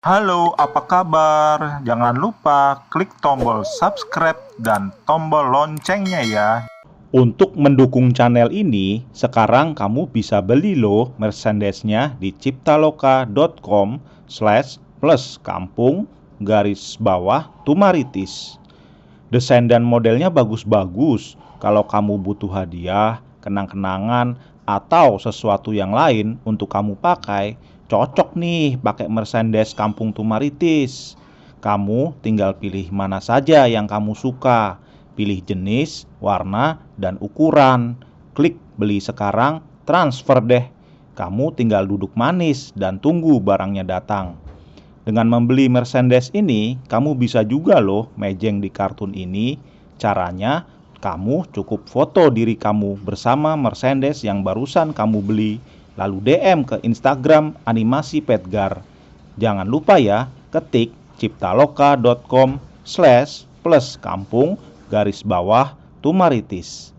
Halo, apa kabar? Jangan lupa klik tombol subscribe dan tombol loncengnya ya. Untuk mendukung channel ini, sekarang kamu bisa beli loh merchandise-nya di ciptaloka.com/plus kampung _tumaritis. Desain dan modelnya bagus-bagus. Kalau kamu butuh hadiah, kenang-kenangan, atau sesuatu yang lain untuk kamu pakai, cocok nih pakai merchandise Kampung Tumaritis. Kamu tinggal pilih mana saja yang kamu suka. Pilih jenis, warna, dan ukuran. Klik beli sekarang, transfer deh. Kamu tinggal duduk manis dan tunggu barangnya datang. Dengan membeli merchandise ini, kamu bisa juga loh mejeng di kartun ini. Caranya, kamu cukup foto diri kamu bersama merchandise yang barusan kamu beli, lalu DM ke Instagram animasi Petgar. Jangan lupa ya, ketik ciptaloka.com/plus kampung _tumaritis.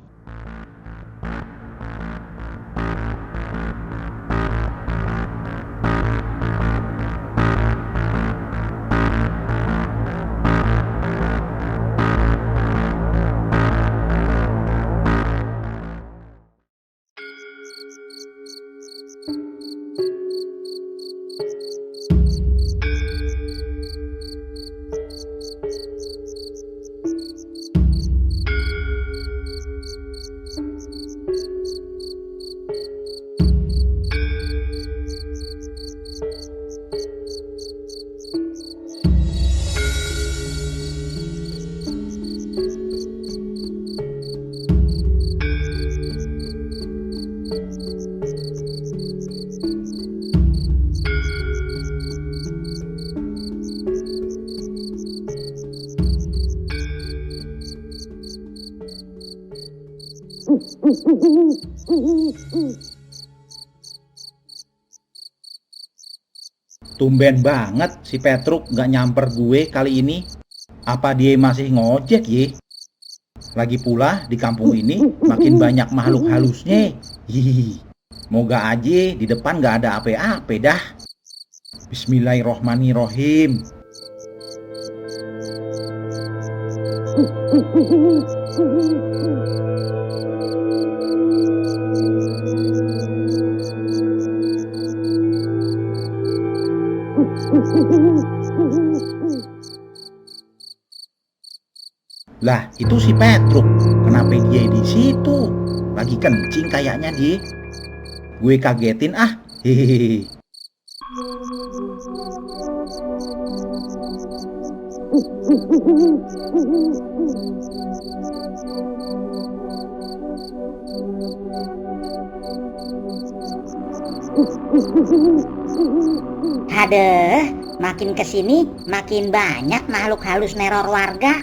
Tumben banget si Petruk gak nyamper gue kali ini. Apa dia masih ngojek ye? Lagi pula di kampung ini makin banyak makhluk halusnya. Hihihi. Moga aja di depan gak ada apa-apa dah. Bismillahirrohmanirrohim. Lah, itu si Petruk. Kenapa dia di situ? Lagi kencing kayaknya dia. Gue kagetin ah. Hehehe. Aduh, makin kesini makin banyak makhluk halus neror warga.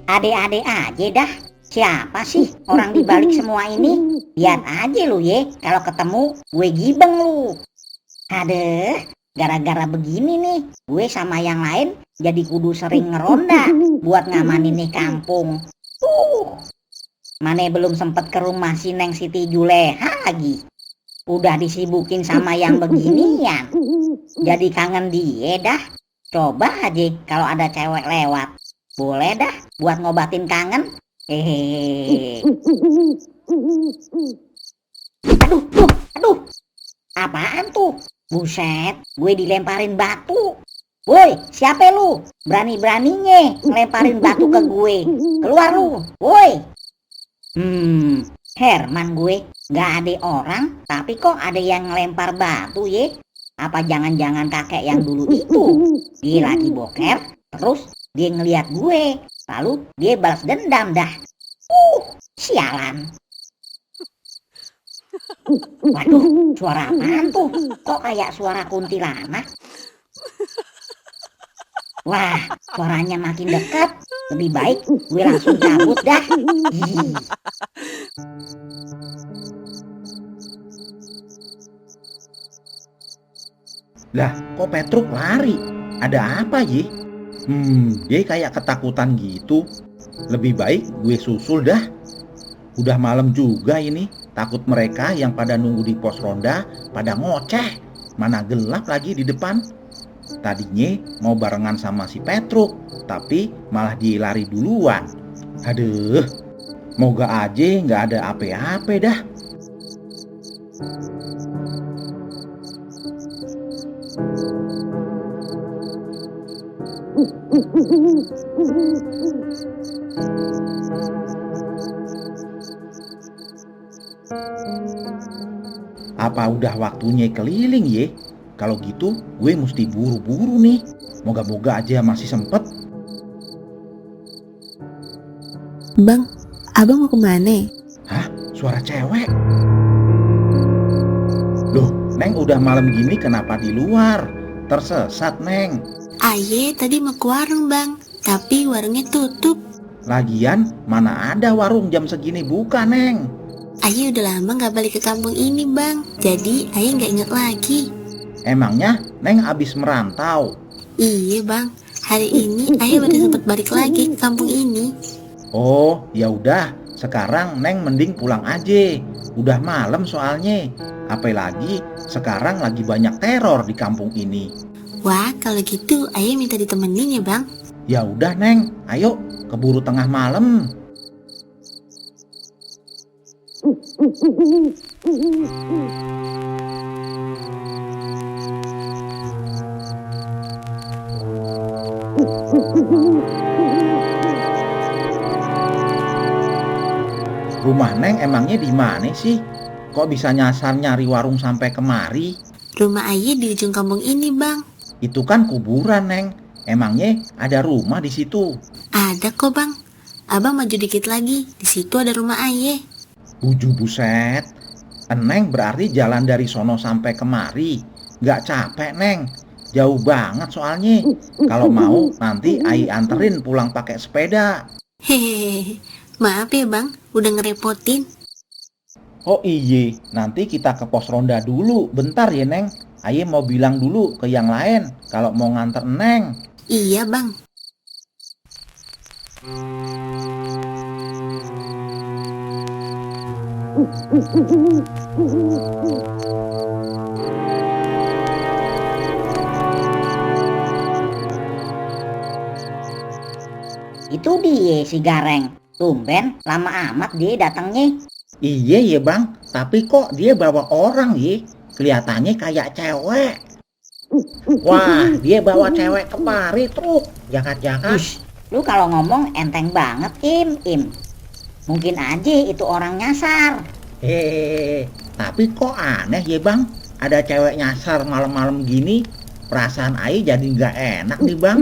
Ade-ade aja dah. Siapa sih orang di balik semua ini? Lihat aja lu ye, kalau ketemu gue gibeng lu. Aduh, gara-gara begini nih, gue sama yang lain jadi kudu sering ngeronda buat ngamanin nih kampung. Mane belum sempet ke rumah si Neng Siti Juleha lagi. Udah disibukin sama yang beginian. Jadi kangen dia dah. Coba aja kalau ada cewek lewat. Boleh dah buat ngobatin kangen. Hehehe. Aduh. Apaan tuh? Buset, gue dilemparin batu. Woi, siapa lu? Berani-beraninya ngelemparin batu ke gue. Keluar lu, woi. Herman gue. Gak ada orang, tapi kok ada yang ngelempar batu ye? Apa jangan-jangan kakek yang dulu itu? Dia lagi boker, terus dia ngeliat gue. Lalu dia balas dendam dah. Sialan. Waduh, suara apaan tuh? Kok kayak suara kuntilanak? Wah, suaranya makin dekat. Lebih baik gue langsung cabut dah. Lah, kok Petruk lari? Ada apa ye? Dia kayak ketakutan gitu. Lebih baik gue susul dah. Udah malam juga ini. Takut mereka yang pada nunggu di pos ronda pada ngoceh. mana gelap lagi di depan. Tadinya mau barengan sama si Petruk, tapi malah dia lari duluan. Aduh, moga aja nggak ada apa-apa dah. Apa udah waktunya keliling ye? Kalau gitu gue mesti buru-buru nih. Moga-moga aja masih sempet. Bang, abang mau kemana? Hah? Suara cewek? Loh, Neng udah malam gini kenapa di luar? Tersesat, Neng. Aye tadi mau ke warung bang, tapi warungnya tutup. Lagian mana ada warung jam segini buka, Neng? Aye udah lama gak balik ke kampung ini bang, jadi Aye gak inget lagi. Emangnya Neng abis merantau? Iya bang, hari ini Aye baru sempet balik lagi ke kampung ini. Oh, ya udah. Sekarang Neng mending pulang aja. Udah malam soalnya. Apalagi sekarang lagi banyak teror di kampung ini. Wah, kalau gitu Aye minta ditemenin ya bang. Ya udah Neng, ayo keburu tengah malam. Rumah Neng emangnya di mana sih? Kok bisa nyasar nyari warung sampai kemari? Rumah Aye di ujung kampung ini bang. Itu kan kuburan, Neng. Emangnya ada rumah di situ? Ada kok bang. Abang maju dikit lagi, di situ ada rumah Aye. Buju buset. Neng berarti jalan dari sono sampai kemari. Gak capek, Neng. Jauh banget soalnya. Kalau mau nanti Ai anterin pulang pakai sepeda. Hehehe, maaf ya bang, udah ngerepotin. Oh iya, nanti kita ke pos ronda dulu. Bentar ya, Neng. Ai mau bilang dulu ke yang lain kalau mau nganter Neng. Iya bang. Itu dia si Gareng. Tumben lama amat dia datangnya. Iya ya bang, tapi kok dia bawa orang ya? Kelihatannya kayak cewek. Wah, dia bawa cewek kemari truk. Jangan-jangan. Lu kalau ngomong enteng banget Im. Mungkin aja itu orang nyasar. Hehehe, tapi kok aneh ya bang? Ada cewek nyasar malam-malam gini. Perasaan Ai jadi nggak enak nih bang.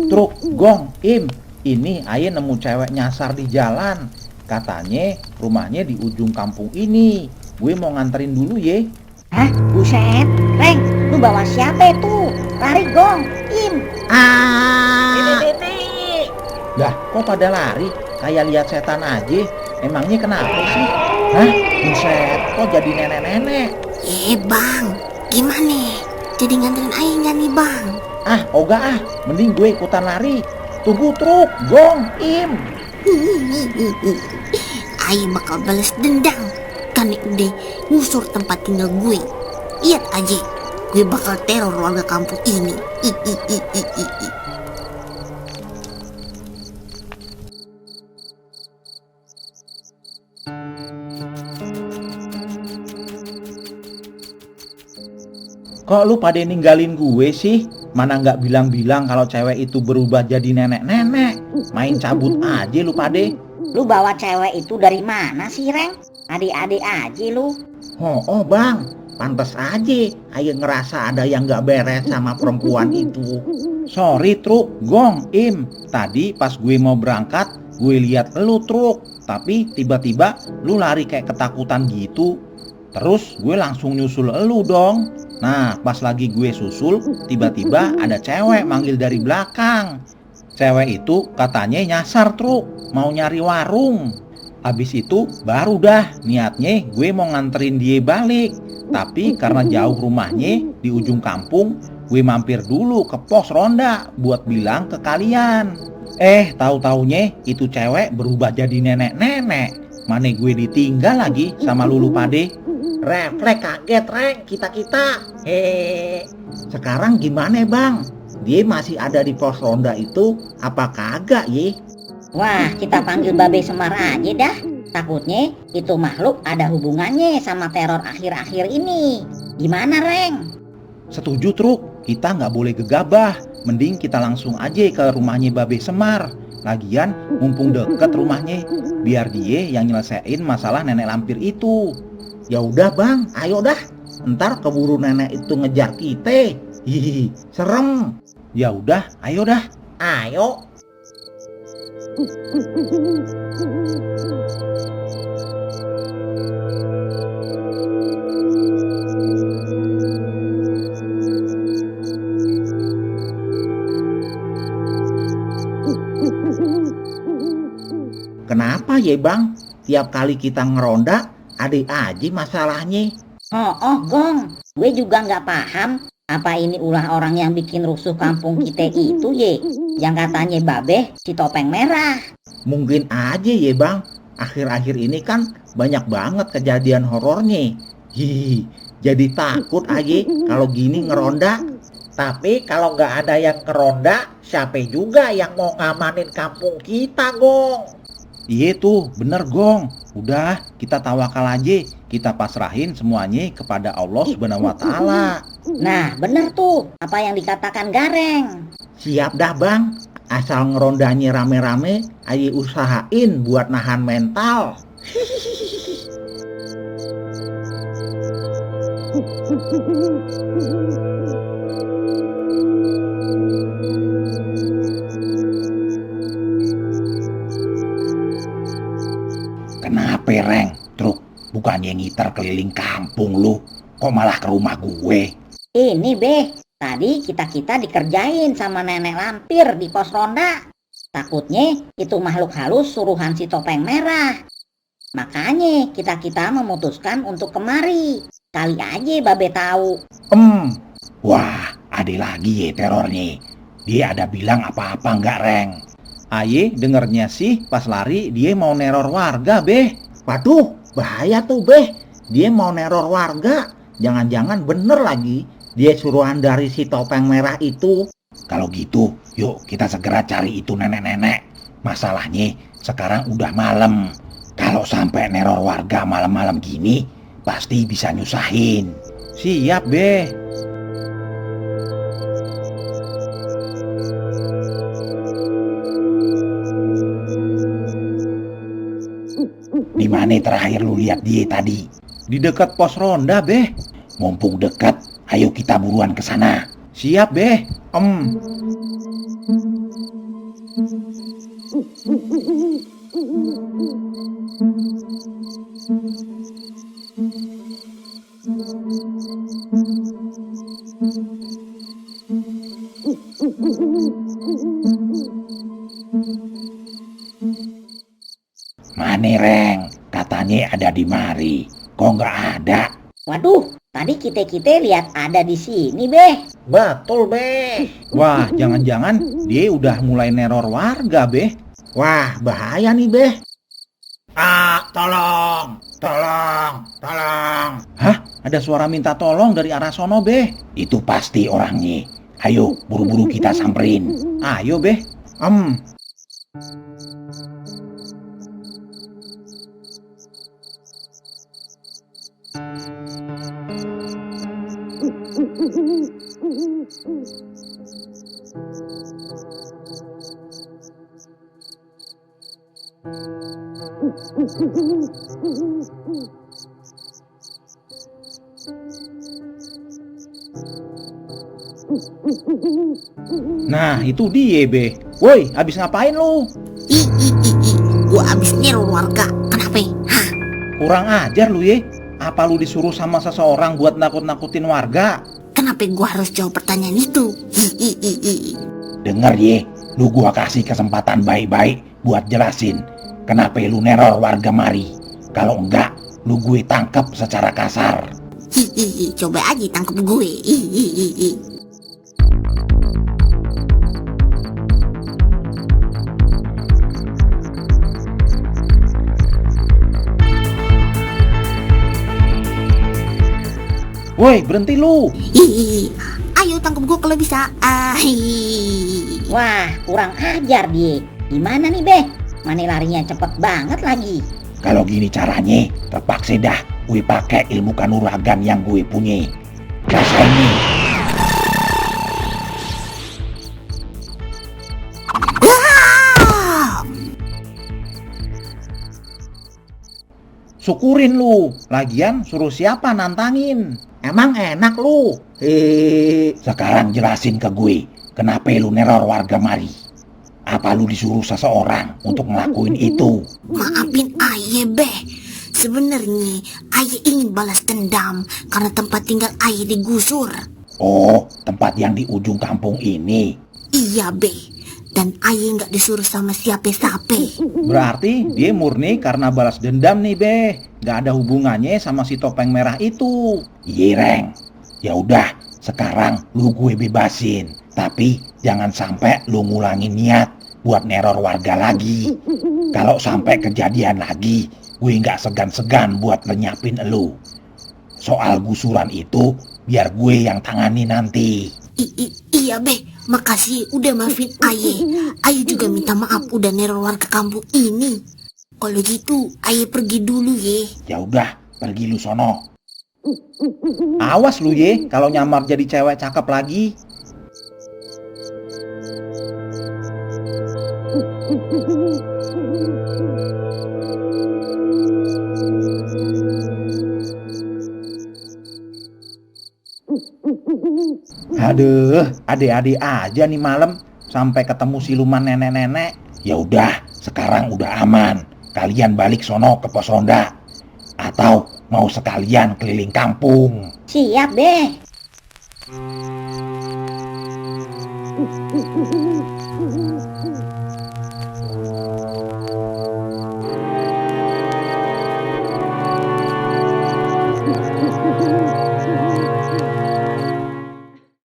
Truk, Gong, Im. Ini Ai nemu cewek nyasar di jalan. Katanya rumahnya di ujung kampung ini. Gue mau nganterin dulu ye. Hah? Buset. Reng, lu bawa siapa itu? Lari Gong, Im. Dah, kok pada lari? Kayak lihat setan aja. Emangnya kenapa sih? Hah? Buset, kok jadi nenek-nenek? Bang, gimana? Jadi nganterin Aye nggak nih bang? Ah, ogah ah. Mending gue ikutan lari. Tunggu truk, Gong, Im. Aye bakal balas dendam karena udah ngusur tempat tinggal gue. Lihat aja, gue bakal teror warga kampung ini. Kok lu pada ninggalin gue sih? Mana nggak bilang-bilang kalau cewek itu berubah jadi nenek-nenek. Main cabut aja lu pade. Lu bawa cewek itu dari mana sih Reng? Adik-adik aja lu. Oh bang, pantas aja Ayo ngerasa ada yang nggak beres sama perempuan itu. Sorry truk, Gong, Im. Tadi pas gue mau berangkat, gue lihat lu truk. Tapi tiba-tiba lu lari kayak ketakutan gitu. Terus gue langsung nyusul elu dong. Nah pas lagi gue susul, tiba-tiba ada cewek manggil dari belakang. Cewek itu katanya nyasar truk, mau nyari warung. Habis itu baru dah niatnya gue mau nganterin dia balik. Tapi karena jauh rumahnya di ujung kampung, gue mampir dulu ke pos ronda buat bilang ke kalian. Tahu-taunya itu cewek berubah jadi nenek-nenek. Mana gue ditinggal lagi sama lulu pade. Refleks kaget Reng, kita-kita. Hehehe. Sekarang gimana Bang? Dia masih ada di pos ronda itu apa kagak ye? Wah, kita panggil Babe Semar aja dah. Takutnya itu makhluk ada hubungannya sama teror akhir-akhir ini. Gimana Reng? Setuju Truk, kita nggak boleh gegabah. Mending kita langsung aja ke rumahnya Babe Semar. Lagian mumpung deket rumahnya, biar dia yang nyelesain masalah nenek lampir itu. Ya udah Bang, ayo dah. Ntar keburu nenek itu ngejar kita. Hihi, serem. Ya udah, ayo dah. Ayo. Kenapa ya Bang? Tiap kali kita ngeronda, ada aja masalahnya. Gong, gue juga nggak paham apa ini ulah orang yang bikin rusuh kampung kita itu ye, yang katanya Babe si topeng merah. Mungkin aja ya Bang, akhir-akhir ini kan banyak banget kejadian horornya. Hihi, jadi takut aja kalau gini ngeronda. Tapi kalau nggak ada yang ngeronda, siapa juga yang mau ngamanin kampung kita, Gong? Iya tuh, bener Gong. Udah, kita tawakal aja. Kita pasrahin semuanya kepada Allah Subhanahu wa Ta'ala. Nah, bener tuh apa yang dikatakan Gareng. Siap dah Bang. Asal ngerondanya rame-rame, ayo usahain buat nahan mental. Kenapa Reng? Truk, bukannya ngiter keliling kampung lu, kok malah ke rumah gue? Ini Beh, tadi kita dikerjain sama nenek lampir di pos ronda. Takutnya itu makhluk halus suruhan si topeng merah. Makanya kita memutuskan untuk kemari. Kali aja Babe tahu. Wah, ada lagi ya terornya. Dia ada bilang apa-apa nggak Reng? Aye dengernya sih pas lari dia mau neror warga Beh. Waduh, bahaya tuh Beh. Dia mau neror warga. Jangan-jangan bener lagi dia suruhan dari si topeng merah itu. Kalau gitu, yuk kita segera cari itu nenek-nenek. Masalahnya sekarang udah malam. Kalau sampai neror warga malam-malam gini, pasti bisa nyusahin. Siap Beh. Di mana terakhir lu lihat dia tadi? Di dekat pos ronda, Beh. Mumpung dekat, ayo kita buruan ke sana. Siap, Beh. Mana Reng? Katanya ada di mari. Kok nggak ada? Waduh, tadi kita lihat ada di sini Beh. Betul Beh. Wah, jangan-jangan dia udah mulai neror warga Beh. Wah, bahaya nih Beh. Tolong. Hah? Ada suara minta tolong dari arah sono Beh. Itu pasti orangnya. Ayo, buru-buru kita samperin. Ayo Beh. Nah, itu dia, Be. Woi, habis ngapain lu? Gua abis neror warga. Kenapa? Hah? Kurang ajar lu ye. Apa lu disuruh sama seseorang buat nakut-nakutin warga? Kenapa gua harus jawab pertanyaan itu? Dengar ye, lu gua kasih kesempatan baik-baik buat jelasin. Kenapa lu neror warga mari? Kalau enggak, lu gue tangkap secara kasar. Coba aja tangkap gue. Woi, berhenti lu. Hihihi. Ayo tangkap gue kalau bisa. Wah, kurang ajar dia. Gimana nih, Beh? Mana larinya cepet banget lagi. Kalau gini caranya, terpaksa dah gue pakai ilmu kanuragan yang gue punya. Rasain nih. Syukurin lu. Lagian suruh siapa nantangin? Emang enak lu. Sekarang jelasin ke gue, kenapa lu neror warga mari? Apa lu disuruh seseorang untuk ngelakuin itu? Maafin Aye, Beh. Sebenarnya Aye ingin balas dendam karena tempat tinggal Aye digusur. Oh, tempat yang di ujung kampung ini. Iya, Beh. Dan Aye nggak disuruh sama siapa-siapa. Berarti dia murni karena balas dendam nih, Beh. Gak ada hubungannya sama si topeng merah itu. Iya, Reng. Ya udah, sekarang lu gue bebasin. Tapi jangan sampai lu ngulangin niat buat neror warga lagi. Kalau sampai kejadian lagi, gue nggak segan-segan buat lenyapin elu. Soal gusuran itu, biar gue yang tangani nanti. Iya, Beh. Makasih udah maafin Aye. Aye juga minta maaf udah neror warga kampung ini. Kalau gitu, Aye pergi dulu ye. Ya udah, pergi lu sono. Awas lu ye, kalau nyamar jadi cewek cakep lagi. Aduh, adik-adik aja nih malam sampai ketemu siluman nenek-nenek. Ya udah, sekarang udah aman. Kalian balik sono ke pos ronda. Atau mau sekalian keliling kampung. Siap, Beh.